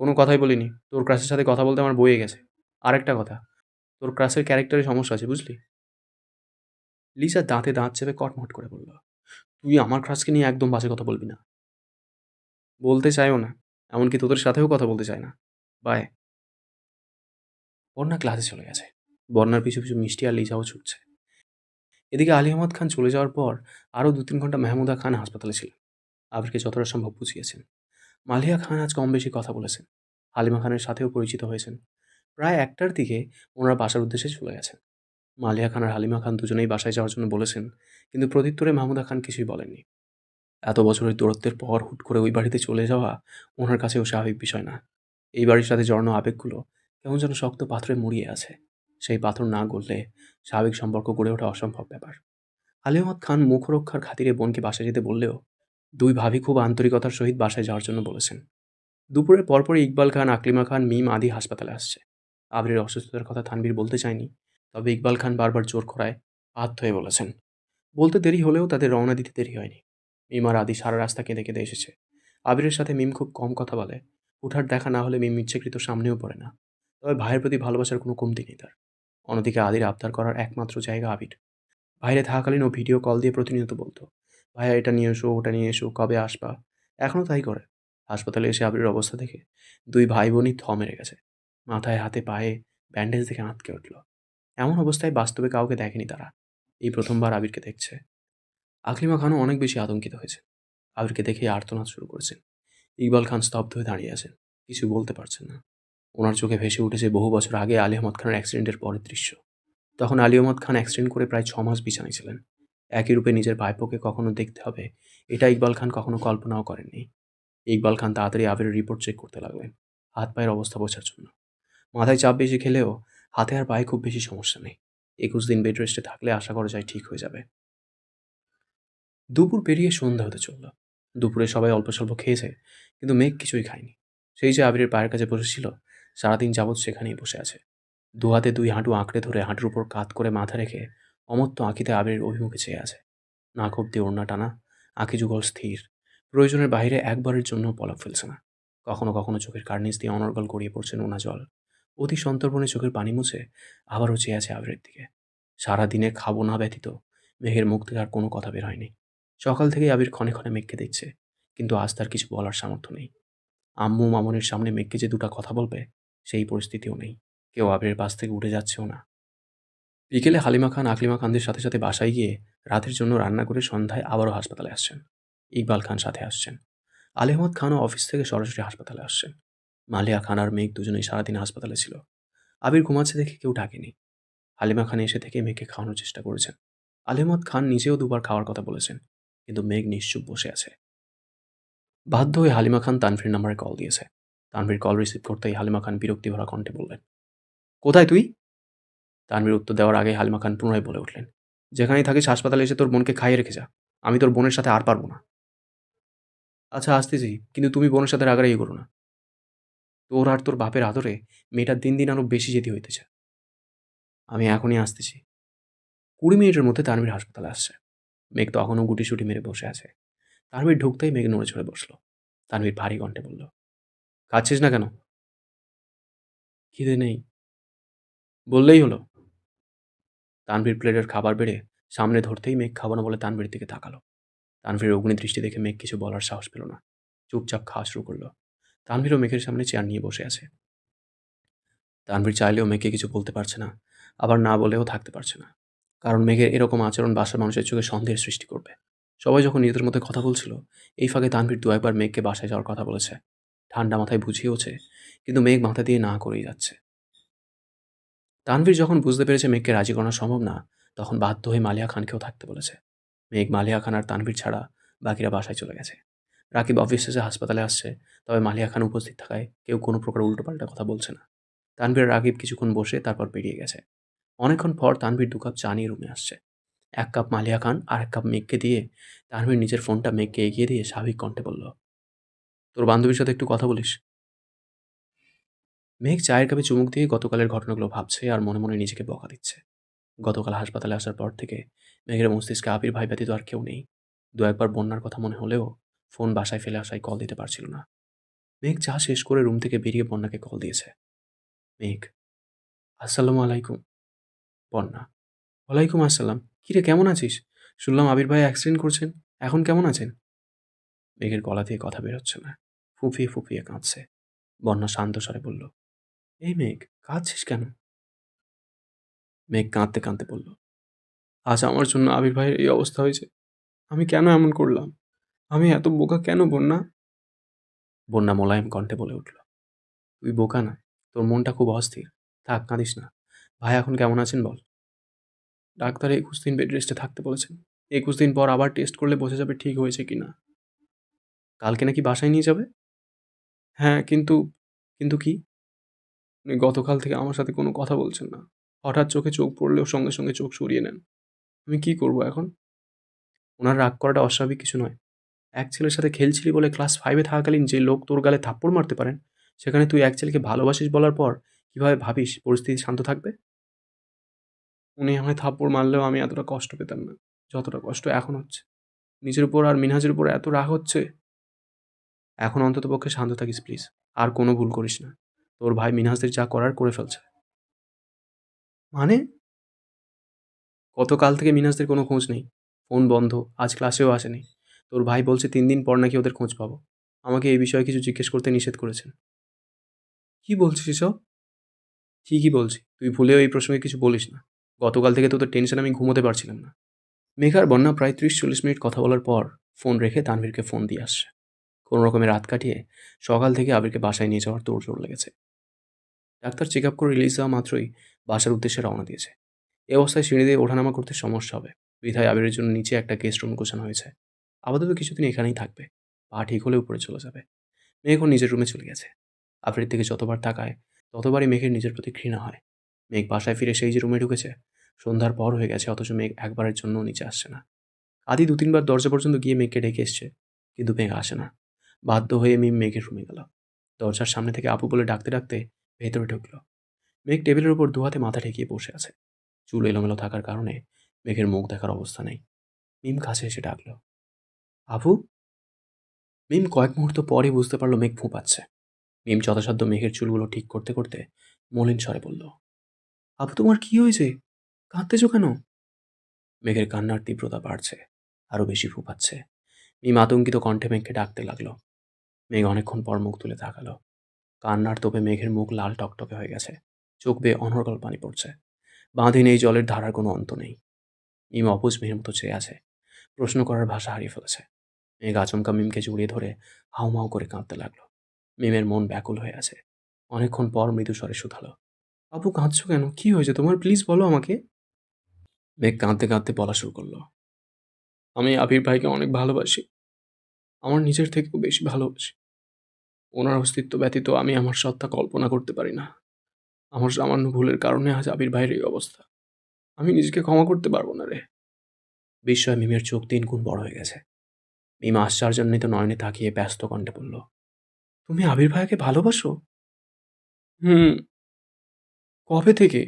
কোনো কথাই বলিনি, তোর ক্রাশের সাথে কথা বলতে আমার বয়ে গেছে। আরেকটা কথা, তোর ক্রাশের ক্যারেক্টারে সমস্যা আছে বুঝলি? লিসা দাঁতে দাঁত চেপে কটমট করে বলল, তুই আমার ক্রাশকে নিয়ে একদম বাজে কথা বলবি না। বলতে চাইও না, এমনকি তোদের সাথেও কথা বলতে চায় না। বাই। বন্যা ক্লাসে চলে গেছে। বন্যার পিছু পিছু মিষ্টি আর লিজাও ছুটছে। এদিকে আলী আহমদ খান চলে যাওয়ার পর আরও ২-৩ ঘন্টা মেহমুদা খান হাসপাতালে ছিলেন। আবিরকে যতটা সম্ভব বুঝিয়েছেন। মালিয়া খান আজ কম বেশি কথা বলেছেন। হালিমা খানের সাথেও পরিচিত হয়েছেন। প্রায় ১টার দিকে ওনারা বাসার উদ্দেশ্যে চলে গেছেন। মালিয়া খান আর হালিমা খান দুজনেই বাসায় যাওয়ার জন্য বলেছেন, কিন্তু প্রত্যুত্তরে মাহমুদা খান কিছুই বলেননি। এত বছরের দূরত্বের পর হুট করে ওই বাড়িতে চলে যাওয়া ওনার কাছেও স্বাভাবিক বিষয় না। এই বাড়ির সাথে জড়ানো আবেগগুলো কেমন যেন শক্ত পাথরে মুড়িয়ে আছে। সেই পাথর না গললে স্বাভাবিক সম্পর্ক গড়ে ওঠা অসম্ভব ব্যাপার। আলী আহমদ খান মুখরক্ষার খাতিরে বোনকে বাসায় যেতে বললেও দুই ভাবি খুব আন্তরিকতার সহিত বাসায় যাওয়ার জন্য বলেছেন। দুপুরের পরপরই ইকবাল খান, আকলিমা খান, মিম আদি হাসপাতালে আসছে। আবিরের অসুস্থতার কথা তানভীর বলতে চায়নি, তবে ইকবাল খান বারবার জোর করায় বাধ্য হয়ে বলেছেন। বলতে দেরি হলেও তাদের রওনা দিতে দেরি হয়নি। মিম আর আদি সারা রাস্তা কেঁদে কেঁদে এসেছে। আবিরের সাথে মিম খুব কম কথা বলে। হুটহাট দেখা না হলে মিম ইচ্ছাকৃত সামনেও পড়ে না। তবে ভাইয়ের প্রতি ভালোবাসার কোনো কমতি নেই তার। অন্যদিকে আদির আবদার করার একমাত্র জায়গা আবির। বাইরে থাকাকালীন ও ভিডিও কল দিয়ে প্রতিনিয়ত বলতো, ভাইয়া এটা নিয়ে এসো, ওটা নিয়ে এসো, কবে আসবা? এখনও তাই করে। হাসপাতালে এসে আবিরের অবস্থা দেখে দুই ভাই বোনই থ মেরে গেছে। মাথায় হাতে পায়ে ব্যান্ডেজ দেখে আঁতকে উঠল। এমন অবস্থায় বাস্তবে কাউকে দেখেনি তারা, এই প্রথমবার আবিরকে দেখছে। আকলিমা খানও অনেক বেশি আতঙ্কিত হয়েছে, আবিরকে দেখে আর্তনাদ শুরু করেছেন। ইকবাল খান স্তব্ধ হয়ে দাঁড়িয়ে আছেন, কিছু বলতে পারছেন না। ওনার চোখে ভেসে উঠেছে বহু বছর আগে আলী আহমদ খানের অ্যাক্সিডেন্টের পরের দৃশ্য। তখন আলী আহমদ খান অ্যাক্সিডেন্ট করে প্রায় 6 মাস বিছানায় ছিলেন। একই রূপে নিজের ভাইপোকে কখনো দেখতে হবে, এটা ইকবাল খান কখনো কল্পনাও করেননি। ইকবাল খান তাড়াতাড়ি আবিরের রিপোর্ট চেক করতে লাগলেন, হাত পায়ের অবস্থা বোঝার জন্য। মাথায় চাপ বেশি খেলেও হাতে আর পায়ে খুব বেশি সমস্যা নেই। 21 দিন বেড রেস্টে থাকলে আশা করা যায় ঠিক হয়ে যাবে। দুপুর পেরিয়ে সন্ধ্যা হতে চলল। দুপুরে সবাই অল্প স্বল্প খেয়েছে, কিন্তু মেঘ কিছুই খায়নি। সেই যে আবিরের পায়ের কাছে বসেছিল, সারাদিন যাবৎ সেখানেই বসে আছে। দু হাতে 2 হাঁটু আঁকড়ে ধরে হাঁটুর উপর কাত করে মাথা রেখে অমত্ত আঁখিতে আবিরের অভিমুখে চেয়ে আছে। নাক অব্দি ওড়না টানা, আঁখি যুগল স্থির। প্রয়োজনের বাইরে একবারের জন্য পলক ফেলছে না। কখনো কখনো চোখের কার্নিশ দিয়ে অনর্গল গড়িয়ে পড়ছে নোনা জল। অতি সন্তর্পণে চোখের পানি মুছে আবারও চেয়ে আছে আবিরের দিকে। সারাদিনে খাবো না ব্যতীত মেঘের মুখ থেকে আর কোনো কথা বের হয়নি। সকাল থেকেই আবির ক্ষণে ক্ষণে মেঘকে দেখছে, কিন্তু আজ তার কিছু বলার সামর্থ্য নেই। আম্মু মামনের সামনে মেঘকে যে দুটো কথা বলবে, সেই পরিস্থিতিও নেই। কেউ আবিরের পাশ থেকে উঠে যাচ্ছেও না। বিকেলে হালিমা খান আকলিমা খানদের সাথে সাথে বাসায় গিয়ে রাতের জন্য রান্না করে সন্ধ্যায় আবারও হাসপাতালে আসছেন। ইকবাল খান সাথে আসছেন। আলী আহমদ খানও অফিস থেকে সরাসরি হাসপাতালে আসছেন। মালিয়া খান আর মেঘ দুজনেই সারাদিন হাসপাতালে ছিল। আবির ঘুমাচ্ছে দেখে কেউ ডাকেনি। হালিমা খান এসে থেকে মেঘকে খাওয়ানোর চেষ্টা করেছেন। আলী আহমদ খান নিজেও দুবার খাওয়ার কথা বলেছেন, কিন্তু মেঘ নিশ্চুপ বসে আছে। বাধ্য হয়ে হালিমা খান তানভীর নাম্বারে কল দিয়েছে। তানভীর কল রিসিভ করতেই হালিমা খান বিরক্তি ভরা কণ্ঠে বললেন, কোথায় তুই? তানভীর উত্তর দেওয়ার আগেই হালিমা খান পুনরায় বলে উঠলেন, যেখানেই থাকিস হাসপাতালে এসে তোর বোনকে খাইয়ে রেখে যা। আমি তোর বোনের সাথে আর পারবো না। আচ্ছা আসতেছি, কিন্তু তুমি বোনের সাথে রাগারাগি করো না। তোর আর তোর বাপের আদরে মেয়েটার দিন দিন আরো বেশি যেতে হইতেছে। আমি এখনই আসতেছি। 20 মিনিটের মধ্যে তানভীর হাসপাতালে আসছে। মেঘ তখনও গুটিসুটি মেরে বসে আছে। তানভীর ঢুকতেই মেঘ নড়ে চড়ে বসলো। তানভীর ভারী কণ্ঠে বলল, খাচ্ছিস না কেন? খিদে নেই। বললেই হলো। তানভীর প্লেটের খাবার বেড়ে সামনে ধরতেই মেঘ খাবো না বলে তানভীর দিকে তাকালো। তানভীরের অগ্নিদৃষ্টি দেখে মেঘ কিছু বলার সাহস পেল না, চুপচাপ খাওয়া শুরু করলো। তানভীরও মেঘের সামনে চেয়ার নিয়ে বসে আছে। তানভীর চাইলেও মেঘকে কিছু বলতে পারছে না, আবার না বলেও থাকতে পারছে না। কারণ মেঘের এরকম আচরণ বাসার মানুষের চোখে সন্দেহের সৃষ্টি করবে। সবাই যখন নিজেদের মধ্যে কথা বলছিল, এই ফাঁকে তানভীর দু একবার মেঘকে বাসায় যাওয়ার কথা বলেছে। ঠান্ডা মাথায় বুঝিয়েওছে, কিন্তু মেঘ মাথা দিয়ে না করেই যাচ্ছে। তানভীর যখন বুঝতে পেরেছে মেঘকে রাজি করানো সম্ভব না, তখন বাধ্য হয়ে মালিয়া খানকেও থাকতে বলেছে। মেঘ, মালিয়া খান আর তানভীর ছাড়া বাকিরা বাসায় চলে গেছে। রাকিব অফিস শেষে হাসপাতালে আসছে, তবে মালিয়া খান উপস্থিত থাকায় কেউ কোনো প্রকার উল্টোপাল্টা কথা বলছে না। তানভীর আর রাকিব কিছুক্ষণ বসে তারপর বেরিয়ে গেছে। অনেকক্ষণ পর তানভীর 2 কাপ চা নিয়ে রুমে আসছে। 1 কাপ মালিয়া খান আর 1 কাপ মেঘকে দিয়ে তানভীর নিজের ফোনটা মেঘকে এগিয়ে দিয়ে স্বাভাবিক কণ্ঠে বলল, তোর বান্ধবীর সাথে একটু কথা বলিস। মেঘ চায়ের কাপে চুমুক দিয়ে গতকালের ঘটনাগুলো ভাবছে আর মনে মনে নিজেকে বকা দিচ্ছে। গতকাল হাসপাতালে আসার পর থেকে মেঘের মস্তিষ্কে আবির ভাই ব্যতীত আর কেউ নেই। দু একবার বন্যার কথা মনে হলেও ফোন বাসায় ফেলে আসায় কল দিতে পারছিল না। মেঘ চা শেষ করে রুম থেকে বেরিয়ে বন্যাকে কল দিয়েছে। মেঘ, আসসালামু আলাইকুম। বন্যা, ওয়ালাইকুম আসসালাম। কিরে, কেমন আছিস? শুনলাম আবির ভাই অ্যাক্সিডেন্ট করছেন, এখন কেমন আছেন? মেঘের গলা দিয়ে কথা বেরোচ্ছে না, ফুঁপিয়ে ফুঁপিয়ে কাঁদছে। বন্যা শান্ত স্বরে বলল, এই মেঘ, কাঁদছিস কেন? মেঘ কাঁদতে কাঁদতে বলল, আজ আমার জন্য আবির ভাইয়ের এই অবস্থা হয়েছে। আমি কেন এমন করলাম? আমি এত বোকা কেন, বন্যা? বন্যা মোলায়েম কণ্ঠে বলে উঠল, তুই বোকা না, তোর মনটা খুব অস্থির। থাক, কাঁদিস না। ভাই এখন কেমন আছেন বল। ডাক্তার 21 দিন বেড রেস্টে থাকতে বলেছেন। 21 দিন পর আবার টেস্ট করলে বোঝা যাবে ঠিক হয়েছে কিনা। কালকে নাকি বাসায় নিয়ে যাবে? হ্যাঁ, কিন্তু কিন্তু কি? উনি গতকাল থেকে আমার সাথে কোনো কথা বলছেন না। হঠাৎ চোখে চোখ পড়লেও সঙ্গে সঙ্গে চোখ সরিয়ে নেন। আমি কি করব এখন? ওনার রাগ করাটা অস্বাভাবিক কিছু নয়। এক ছেলের সাথে খেলছিলি বলে ক্লাস 5-এ থাকাকালীন যে লোক তোর গালে থাপ্পড় মারতে পারেন, সেখানে তুই এক ছেলেকে ভালোবাসিস বলার পর কিভাবে ভাবিস পরিস্থিতি শান্ত থাকবে? উনি আমায় থাপ্পড় মারলেও আমি এতটা কষ্ট পেতাম না, যতটা কষ্ট এখন হচ্ছে। নিজের উপর আর মিনহাজের উপর এত রাগ হচ্ছে। এখন অন্ততপক্ষে শান্ত থাকিস প্লিজ। আর কোনো ভুল করিস না। তোর ভাই মিনহাজদের যা করার করে ফেলছে। মানে? গতকাল থেকে মিনহাজদের কোনো খোঁজ নেই। ফোন বন্ধ, আজ ক্লাসেও আসেনি। তোর ভাই বলছে 3 দিন পর নাকি ওদের খোঁজ পাবো। আমাকে এই বিষয়ে কিছু জিজ্ঞেস করতে নিষেধ করেছেন। কি বলছিস এসব? ঠিকই বলছি, তুই ভুলেও এই প্রসঙ্গে কিছু বলিস না। গতকাল থেকে তোদের টেনশনে আমি ঘুমোতে পারছিলাম না। মেঘ আর বন্যা প্রায় 30-40 মিনিট কথা বলার পর ফোন রেখে তানভীরকে ফোন দিয়ে আসছে। কোনো রকমে রাত কাটিয়ে সকাল থেকে আবিরকে বাসায় নিয়ে যাওয়ার তোড়জোড় লেগেছে। ডাক্তার চেক আপ করে রিলিজ দেওয়া মাত্রই বাসার উদ্দেশ্যে রওনা দিয়েছে। এ অবস্থায় সিঁড়ি দিয়ে ওঠানামা করতে সমস্যা হবে, বিধায় আবিরের জন্য নিচে একটা গেস্ট রুম গোছানো হয়েছে। আপাতত কিছুদিন এখানেই থাকবে, পা ঠিক হলে উপরে চলে যাবে। মেঘ ওর নিজের রুমে চলে গেছে। আবিরের দিকে যতবার তাকায় ততবারই মেঘের নিজের প্রতি ঘৃণা হয়। মেঘ বাসায় ফিরে সেই যে রুমে ঢুকেছে, সন্ধ্যার পর হয়ে গেছে, অথচ মেঘ একবারের জন্য নিচে আসছে না। আদি 2-3 বার দরজা পর্যন্ত গিয়ে মেঘকে ডেকে এসছে, কিন্তু মেঘ আসে না। বাধ্য হয়ে মিম মেঘের রুমে গেল। দরজার সামনে থেকে আপু বলে ডাকতে ডাকতে ভেতরে ঢুকলো। মেঘ টেবিলের উপর দুহাতে মাথা ঠেকিয়ে বসে আছে। চুল এলোমেলো থাকার কারণে মেঘের মুখ দেখার অবস্থা নেই। মিম কাছে এসে ডাকলো, আপু। মিম কয়েক মুহূর্ত পরে বুঝতে পারলো মেঘ ফুঁপাচ্ছে। মিম যথাসাধ্য মেঘের চুলগুলো ঠিক করতে করতে মলিন স্বরে বলল, আপু তোমার কি হয়েছে? কাঁদতেছো কেন? মেঘের কান্নার তীব্রতা বাড়ছে, আরো বেশি ফুঁপাচ্ছে। মিম আতঙ্কিত কণ্ঠে মেঘকে ডাকতে লাগলো। মেঘ অনেকক্ষণ পর মুখ তুলে তাকালো। কান্নার তোপে মেঘের মুখ লাল টকটকে হয়ে গেছে, চোখ বেয়ে অনর্গল পানি পড়ছে। বাঁধে নেই জলের ধারার কোনো অন্ত নেই। মিম অবুঝ মেয়ের মতো চেয়ে আছে, প্রশ্ন করার ভাষা হারিয়ে ফেলেছে। মেঘ আচমকা মিমকে জড়িয়ে ধরে হাউমাউ করে কাঁদতে লাগলো। মিমের মন ব্যাকুল হয়ে আছে। অনেকক্ষণ পর মৃদু স্বরে শুধালো, আপু কাঁদছো কেন? কি হয়েছে তোমার? প্লিজ বলো আমাকে। মেঘ কাঁদতে কাঁদতে বলা শুরু করলো, আমি আবির ভাইকে অনেক ভালোবাসি, আমার নিজের থেকেও বেশি ভালোবাসি। ওনার অস্তিত্ব ব্যতীত আমি আমার সত্তা কল্পনা করতে পারি না। আমার সামান্য ভুলের কারণে আজ আবির ভাইয়ের এই অবস্থা। আমি নিজেকে ক্ষমা করতে পারবো না রে। বিস্ময়ে মিমের চোখ 3 গুণ বড় হয়ে গেছে। মিম আশ্চর্যান্বিত নয়নে তাকিয়ে ব্যস্ত কণ্ঠে বলল, তুমি আবির ভাইয়াকে ভালোবাসো? হুম। কবে থেকে?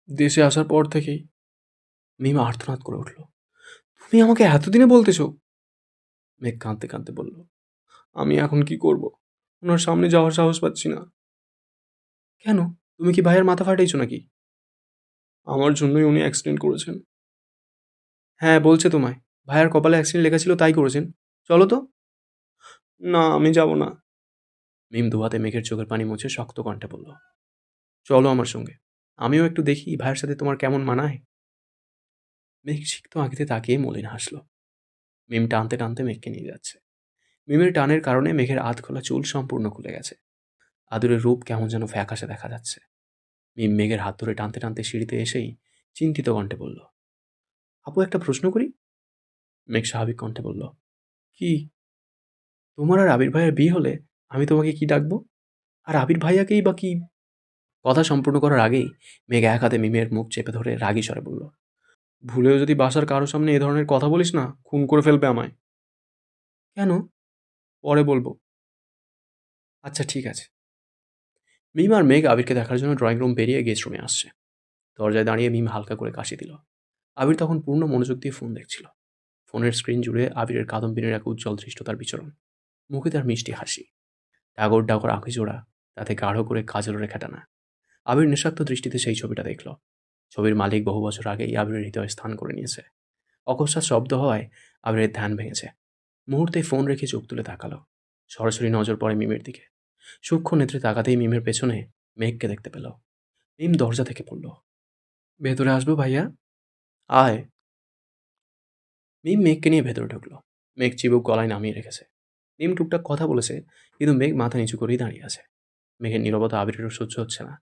দেশে আসার পর থেকেই। মিম আর্তনাদ করে উঠল, তুমি আমাকে এতদিনে বলতেছো? মেঘ কাঁদতে কাঁদতে বলল, আমি এখন কি করব? ওনার সামনে যাওয়ার সাহস পাচ্ছি না। কেন? তুমি কি ভাইয়ের মাথা ফাটাইছো নাকি? আমার জন্যই উনি অ্যাক্সিডেন্ট করেছেন। হ্যাঁ, বলছে তোমায়। ভাইয়ার কপালে অ্যাক্সিডেন্ট লেখা ছিল তাই করেছেন। চলো তো। না, আমি যাব না। মিম দুহাতে মেঘের চোখের পানি মুছে শক্ত কণ্ঠে বলল, চলো আমার সঙ্গে। আমিও একটু দেখি ভাইয়ের সাথে তোমার কেমন মানায়। মেঘ সিক্ত আঁকিতে তাকিয়ে মলিন হাসল। মিম টানতে টানতে মেঘকে নিয়ে যাচ্ছে। মিমের টানের কারণে মেঘের আধ খোলা চুল সম্পূর্ণ খুলে গেছে। আদুরের রূপ কেমন যেন ফ্যাকাশে দেখা যাচ্ছে। মিম মেঘের হাত ধরে টানতে টানতে সিঁড়িতে এসেই চিন্তিত কণ্ঠে বলল, আপু একটা প্রশ্ন করি? মেঘ স্বাভাবিক কণ্ঠে বলল, কি? তোমার আর আবির ভাইয়ের বিয়ে হলে আমি তোমাকে কি ডাকবো? আর আবির ভাইয়াকেই বা কি? কথা সম্পূর্ণ করার আগেই মেঘ এক হাতে মিমের মুখ চেপে ধরে রাগী স্বরে বলল, ভুলেও যদি বাসার কারো সামনে এ ধরনের কথা বলিস না, খুন করে ফেলবে আমায়। কেন? পরে বলবো। আচ্ছা ঠিক আছে। মিম আর মেঘ আবিরকে দেখার জন্য ড্রয়িং রুম পেরিয়ে গেস্ট রুমে আসছে। দরজায় দাঁড়িয়ে মিম হালকা করে কাশি দিল। আবির তখন পূর্ণ মনোযোগ দিয়ে ফোন দেখছিল। ফোনের স্ক্রিন জুড়ে আবিরের কাদম্বিনীর এক উজ্জ্বল ধৃষ্টতার বিচরণ। মুখে তার মিষ্টি হাসি, ডাগর ডাগর আঁখি জোড়া, তাতে গাঢ় করে কাজল রেখা টানা। আবির নিঃস্বার্থ দৃষ্টিতে সেই ছবিটা দেখল। ছবির মালিক বহু বছর আগেই আবিরের হৃদয়ে স্থান করে নিয়েছে। অকস্মাৎ শব্দ হওয়ায় আবিরের ধ্যান ভেঙেছে। মুহূর্তে ফোন রেখে চোখ তুলে তাকালো। সরাসরি নজর পড়ে মিমের দিকে। সূক্ষ্ম নেত্রে তাকাতেই মিমের পেছনে মেঘকে দেখতে পেল। মিম দরজা থেকে পড়ল, ভেতরে আসবো ভাইয়া? আয়। মিম মেঘকে নিয়ে ভেতরে ঢুকলো। মেঘ চিবুক গলায় নামিয়ে রেখেছে। মিম টুকটাক কথা বলেছে, কিন্তু মেঘ মাথা নিচু করেই দাঁড়িয়ে আছে। মেঘের নীরবতা আবিরেরও সহ্য হচ্ছে না,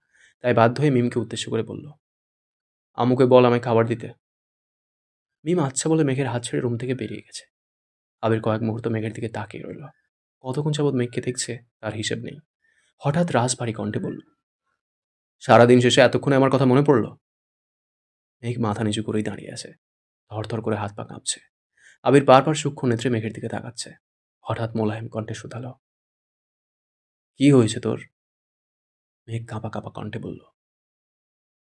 তাই বাধ্য হয়ে মিমকে উদ্দেশ্য করে বলল, আম্মুকে বল আমায় খাবার দিতে। মিম আচ্ছা বলে মেঘের হাত ছেড়ে রুম থেকে বেরিয়ে গেছে। আবির কয়েক মুহূর্ত মেঘের দিকে তাকিয়ে রইল। কতক্ষণ যাবৎ মেঘকে দেখছে তার হিসেব নেই। হঠাৎ রাজবাড়ি কণ্ঠে বলল, সারাদিন শেষে এতক্ষণে আমার কথা মনে পড়ল? মেঘ মাথা নিচু করেই দাঁড়িয়ে আছে, থরথর করে হাত পা কাঁপছে। আবির বারবার সূক্ষ্ম নেত্রে মেঘের দিকে তাকাচ্ছে। হঠাৎ মোলায়েম কণ্ঠে শুধালো, কি হয়েছে তোর? মেঘ কাঁপা কাঁপা কণ্ঠে বলল,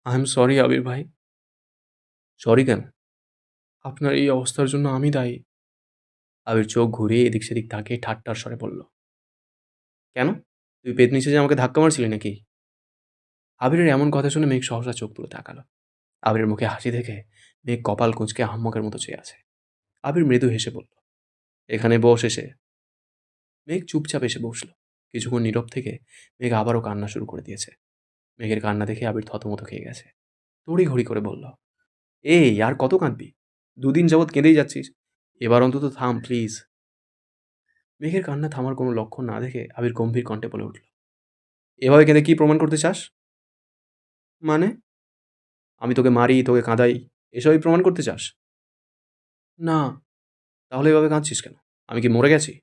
আই এম সরি আবির ভাই। সরি কেন? আপনার এই অবস্থার জন্য আমি দায়ী। আবির চোখ ঘুরিয়ে এদিক সেদিক তাকিয়ে ঠাট্টার স্বরে বলল, কেন? তুই পেট নিচে যে আমাকে ধাক্কা মারছিলি নাকি? আবিরের এমন কথা শুনে মেঘ সহসা চোখ তুলে তাকালো। আবিরের মুখে হাসি দেখে মেঘ কপাল কুঁচকে আহাম্মকের মতো চেয়ে আছে। আবির মৃদু হেসে বলল, এখানে বস এসে। মেঘ চুপচাপ এসে বসল। কিছুক্ষণ নীরব থেকে মেঘ আবারও কান্না শুরু করে দিয়েছে। মেঘের কান্না দেখে আবির থতমত খেয়ে গেছে। তড়িঘড়ি করে বলল, এই আর কত কাঁদবি? 2 দিন যাবৎ কেঁদেই যাচ্ছিস। এবার অন্তত থাম প্লিজ। মেঘের কান্না থামার কোনো লক্ষণ না দেখে আবির গম্ভীর কণ্ঠে বলে উঠল, এভাবে কেঁদে কি প্রমাণ করতে চাস? মানে? আমি তোকে মারি, তোকে কাঁদাই, এসবই প্রমাণ করতে চাস? না। তাহলে এভাবে কাঁদছিস কেন? আমি কি মরে গেছি?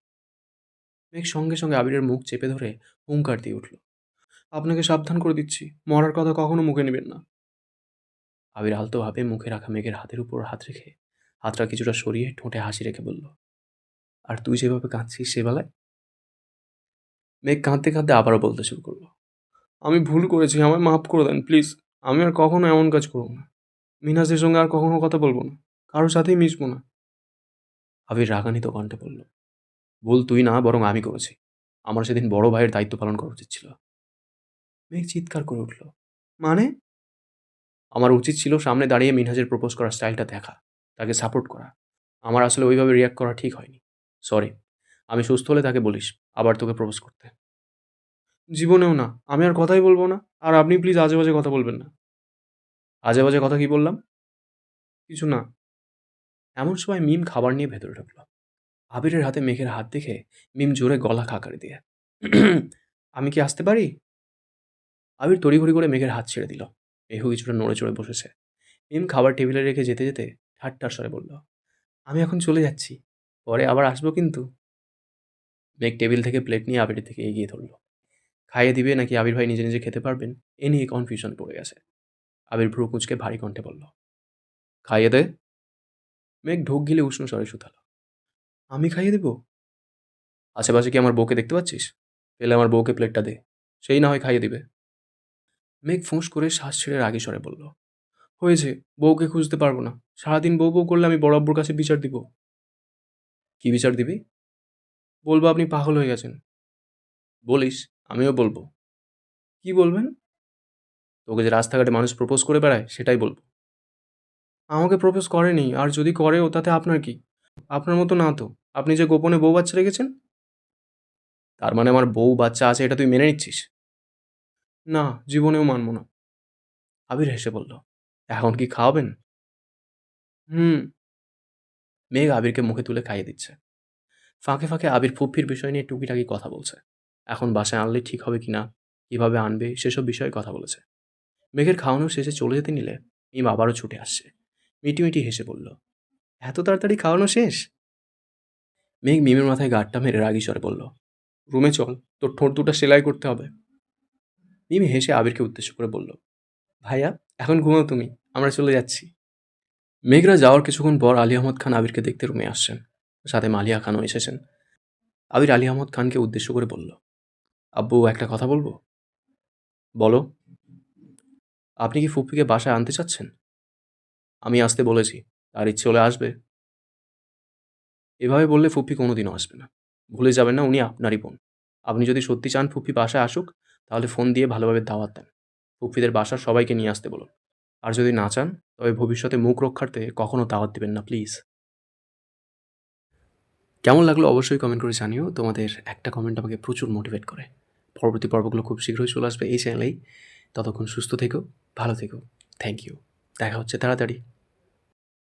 মেঘ সঙ্গে সঙ্গে আবিরের মুখ চেপে ধরে হুঙ্কার দিয়ে উঠল, আপনাকে সাবধান করে দিচ্ছি, মরার কথা কখনো মুখে নেবেন না। আবির আলতোভাবে মুখে রাখা মেঘের হাতের উপর হাত রেখে হাতটা কিছুটা সরিয়ে ঠোঁটে হাসি রেখে বলল, আর তুই যেভাবে কাঁদছিস সেবেলায়? মেঘ কাঁদতে কাঁদতে আবারও বলতে শুরু করলো, আমি ভুল করেছি, আমায় মাফ করে দেন প্লিজ। আমি আর কখনো এমন কাজ করবো না। মিনাজের সঙ্গে আর কখনো কথা বলবো না, কারোর সাথেই মিশবো না। আবির রাগান্বিত কণ্ঠে বলল, ভুল তুই না বরং আমি করেছি। আমার সেদিন বড় ভাইয়ের দায়িত্ব পালন করা উচিত ছিল। মেঘ চিৎকার করে উঠল, মানে? আমার উচিত ছিল সামনে দাঁড়িয়ে মিনহাজের প্রপোজ করার স্টাইলটা দেখা, তাকে সাপোর্ট করা। আমার আসলে ওইভাবে রিয়াক্ট করা ঠিক হয়নি। সরি। আমি সুস্থ হলে তাকে বলিস আবার তোকে প্রপোজ করতে। জীবনেও না, আমি আর কথাই বলবো না। আর আপনি প্লিজ আজে বাজে কথা বলবেন না। আজে বাজে কথা কি বললাম? কিছু না। এমন সময় মিম খাবার নিয়ে ভেতরে ঢুকলো। আবিরের হাতে মেঘের হাত দেখে মিম জোরে গলা খাকারি দিয়ে, আমি কি আসতে পারি? আবির তড়িঘড়ি করে মেঘের হাত ছেড়ে দিল। মেঘু কিছুটা নড়ে চড়ে বসেছে। মিম খাবার টেবিলে রেখে যেতে যেতে ঠাট্টার স্বরে বলল, আমি এখন চলে যাচ্ছি, পরে আবার আসবো কিন্তু। মেঘ টেবিল থেকে প্লেট নিয়ে আবিরের থেকে এগিয়ে ধরল। খাইয়ে দিবে নাকি আবির ভাই নিজে নিজে খেতে পারবেন এ নিয়ে কনফিউশন পড়ে গেছে। আবির ভ্রু কুঁচকে ভারী কণ্ঠে বলল, খাইয়ে দে। মেঘ ঢোক গিলে উষ্ণ স্বরে শুধালো, আমি খাইয়ে দেবো? আশেপাশে কি আমার বউকে দেখতে পাচ্ছিস? পেলে আমার বউকে প্লেটটা দে, সেই না হয় খাইয়ে দিবে। মেঘ ফোঁস করে শ্বাস ছেড়ে রাগী স্বরে বলল, হয়েছে, বউকে খুঁজতে পারবো না। সারাদিন বউ বউ করলে আমি বড় আব্বুর কাছে বিচার দিব। কি বিচার দিবি? বলবো আপনি পাগল হয়ে গেছেন। বলিস, আমিও বলবো। কি বলবেন? তোকে যে রাস্তাঘাটে মানুষ প্রপোজ করে বেড়ায় সেটাই বলবো। আমাকে প্রপোজ করেনি, আর যদি করেও তাতে আপনার কি? আপনার মতো না তো। আপনি যে গোপনে বউ বাচ্চা রেখেছেন। তার মানে আমার বউ বাচ্চা আছে এটা তুই মেনে নিচ্ছিস? না, জীবনেও মানব না। আবির হেসে বলল, এখন কি খাওয়াবেন? হুম। মেঘ আবিরকে মুখে তুলে খাইয়ে দিচ্ছে। ফাঁকে ফাঁকে আবির ফুপ্ফির বিষয় নিয়ে টুকিটাকি কথা বলছে। এখন বাসায় আনলে ঠিক হবে কিনা, কিভাবে আনবে সেসব বিষয়ে কথা বলেছে। মেঘের খাওয়ানো শেষে চলে যেতে নিলে মিম আবারও ছুটে আসছে। মিটিমিটি হেসে বলল, এত তাড়াতাড়ি খাওয়ানো শেষ? মেঘ মিমের মাথায় গাঁটটা মেরে রাগী স্বরে বলল, রুমে চল, তোর ঠোঁট দুটো সেলাই করতে হবে। মিম হেসে আবিরকে উদ্দেশ্য করে বলল, ভাইয়া এখন ঘুমাও তুমি, আমরা চলে যাচ্ছি। মেঘরা যাওয়ার কিছুক্ষণ পর আলী আহমদ খান আবিরকে দেখতে রুমে আসছেন। সাথে মালিয়া খানও এসেছেন। আবির আলী আহমদ খানকে উদ্দেশ্য করে বলল, আব্বু একটা কথা বলবো। বলো। আপনি কি ফুপ্পিকে বাসায় আনতে চাচ্ছেন? আমি আসতে বলেছি, তার ইচ্ছে হলে আসবে। এভাবে বললে ফুপ্পি কোনোদিনও আসবে না। ভুলে যাবেন না উনি আপনারই বোন। আপনি যদি সত্যি চান ফুপ্পি বাসায় আসুক, তাহলে ফোন দিয়ে ভালোভাবে দাওয়াত দেন। ফুপ্পিদের বাসার সবাইকে নিয়ে আসতে বলুন। আর যদি না চান, তবে ভবিষ্যতে মুখ রক্ষার্থে কখনো দাওয়াত দিবেন না প্লিজ। কেমন লাগলো অবশ্যই কমেন্ট করে জানিও। তোমাদের একটা কমেন্ট আমাকে প্রচুর মোটিভেট করে। পরবর্তী পর্বগুলো খুব শীঘ্রই চলে আসবে এই চ্যানেলেই। ততক্ষণ সুস্থ থেকো, ভালো থেকো। Thank you. দেখা হচ্ছে তাড়াতাড়ি।